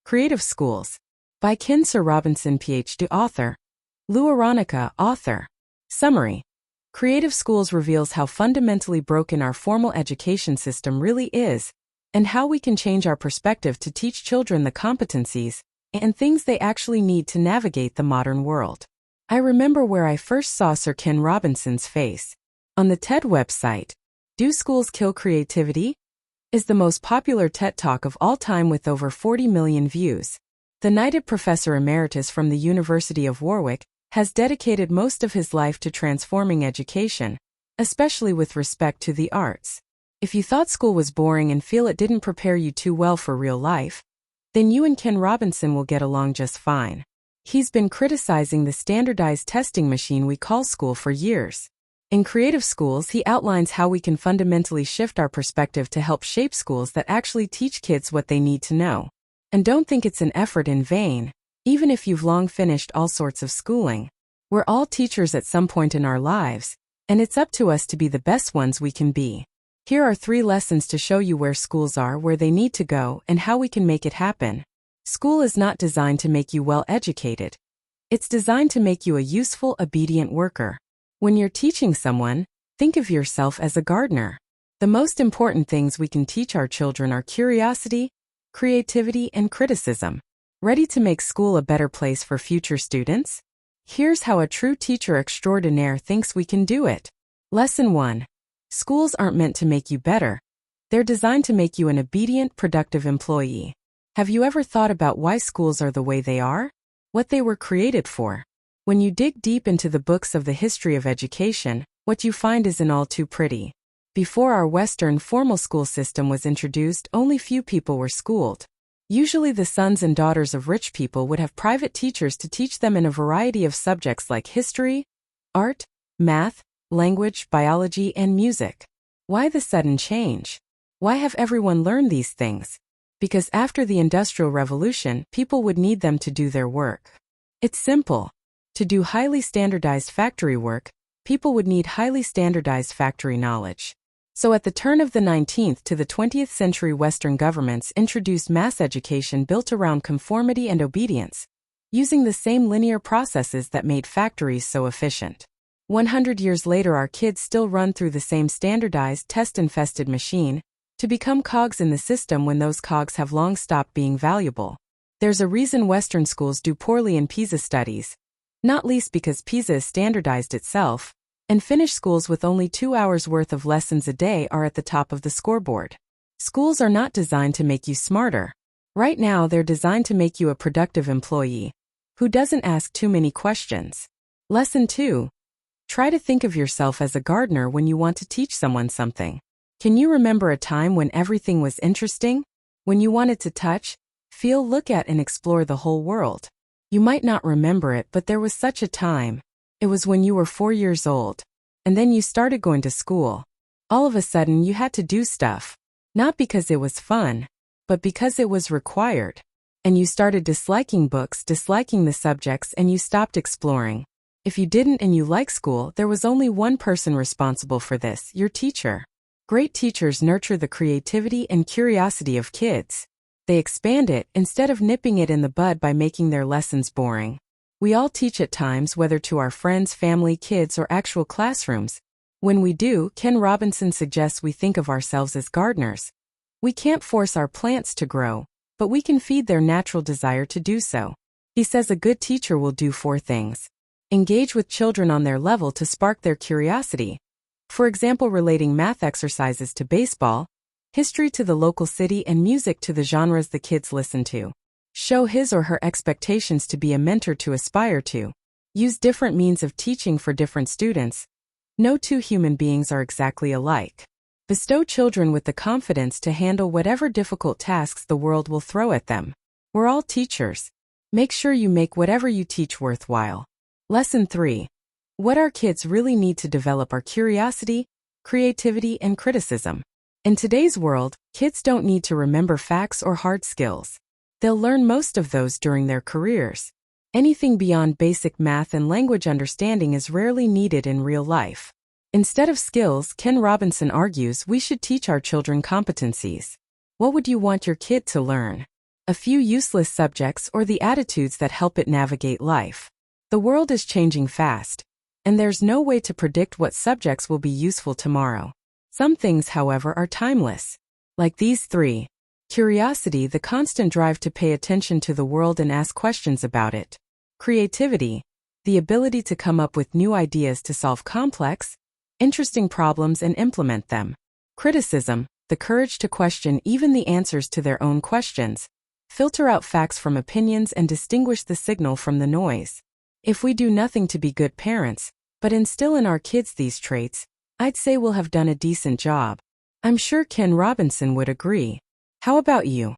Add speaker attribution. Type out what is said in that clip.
Speaker 1: Creative Schools. By Ken Robinson, PhD author. Aronica, author. Summary. Creative Schools reveals how fundamentally broken our formal education system really is, and how we can change our perspective to teach children the competencies and things they actually need to navigate the modern world. I remember where I first saw Sir Ken Robinson's face. On the TED website. Do Schools Kill Creativity? Is the most popular TED Talk of all time with over 40 million views. The knighted Professor Emeritus from the University of Warwick has dedicated most of his life to transforming education, especially with respect to the arts. If you thought school was boring and feel it didn't prepare you too well for real life, then you and Ken Robinson will get along just fine. He's been criticizing the standardized testing machine we call school for years. In Creative Schools, he outlines how we can fundamentally shift our perspective to help shape schools that actually teach kids what they need to know. And don't think it's an effort in vain, even if you've long finished all sorts of schooling. We're all teachers at some point in our lives, and it's up to us to be the best ones we can be. Here are 3 lessons to show you where schools are, where they need to go, and how we can make it happen. School is not designed to make you well educated. It's designed to make you a useful, obedient worker. When you're teaching someone, think of yourself as a gardener. The most important things we can teach our children are curiosity, creativity, and criticism. Ready to make school a better place for future students? Here's how a true teacher extraordinaire thinks we can do it. Lesson 1. Schools aren't meant to make you better. They're designed to make you an obedient, productive employee. Have you ever thought about why schools are the way they are? What they were created for? When you dig deep into the books of the history of education, what you find isn't all too pretty. Before our Western formal school system was introduced, only few people were schooled. Usually the sons and daughters of rich people would have private teachers to teach them in a variety of subjects like history, art, math, language, biology, and music. Why the sudden change? Why have everyone learned these things? Because after the Industrial Revolution, people would need them to do their work. It's simple. To do highly standardized factory work, people would need highly standardized factory knowledge. So at the turn of the 19th to the 20th century, Western governments introduced mass education built around conformity and obedience, using the same linear processes that made factories so efficient. 100 years later, our kids still run through the same standardized, test-infested machine to become cogs in the system when those cogs have long stopped being valuable. There's a reason Western schools do poorly in PISA studies, not least because PISA is standardized itself, and Finnish schools with only 2 hours worth of lessons a day are at the top of the scoreboard. Schools are not designed to make you smarter. Right now, they're designed to make you a productive employee who doesn't ask too many questions. Lesson 2. Try to think of yourself as a gardener when you want to teach someone something. Can you remember a time when everything was interesting? When you wanted to touch, feel, look at, and explore the whole world? You might not remember it, but there was such a time. It was when you were 4 years old. And then you started going to school. All of a sudden you had to do stuff. Not because it was fun, but because it was required. And you started disliking books, disliking the subjects, and you stopped exploring. If you didn't and you like school, there was only one person responsible for this, your teacher. Great teachers nurture the creativity and curiosity of kids. They expand it instead of nipping it in the bud by making their lessons boring. We all teach at times, whether to our friends, family, kids, or actual classrooms. When we do, Ken Robinson suggests we think of ourselves as gardeners. We can't force our plants to grow, but we can feed their natural desire to do so. He says a good teacher will do 4 things. Engage with children on their level to spark their curiosity. For example, relating math exercises to baseball, history to the local city, and music to the genres the kids listen to. Show his or her expectations to be a mentor to aspire to. Use different means of teaching for different students. No 2 human beings are exactly alike. Bestow children with the confidence to handle whatever difficult tasks the world will throw at them. We're all teachers. Make sure you make whatever you teach worthwhile. Lesson 3. What our kids really need to develop are curiosity, creativity, and criticism. In today's world, kids don't need to remember facts or hard skills. They'll learn most of those during their careers. Anything beyond basic math and language understanding is rarely needed in real life. Instead of skills, Ken Robinson argues we should teach our children competencies. What would you want your kid to learn? a few useless subjects, or the attitudes that help it navigate life. The world is changing fast, and there's no way to predict what subjects will be useful tomorrow. Some things, however, are timeless. Like these three: curiosity, the constant drive to pay attention to the world and ask questions about it; creativity, the ability to come up with new ideas to solve complex, interesting problems and implement them; criticism, the courage to question even the answers to their own questions, filter out facts from opinions and distinguish the signal from the noise. If we do nothing to be good parents, but instill in our kids these traits, I'd say we'll have done a decent job. I'm sure Ken Robinson would agree. How about you?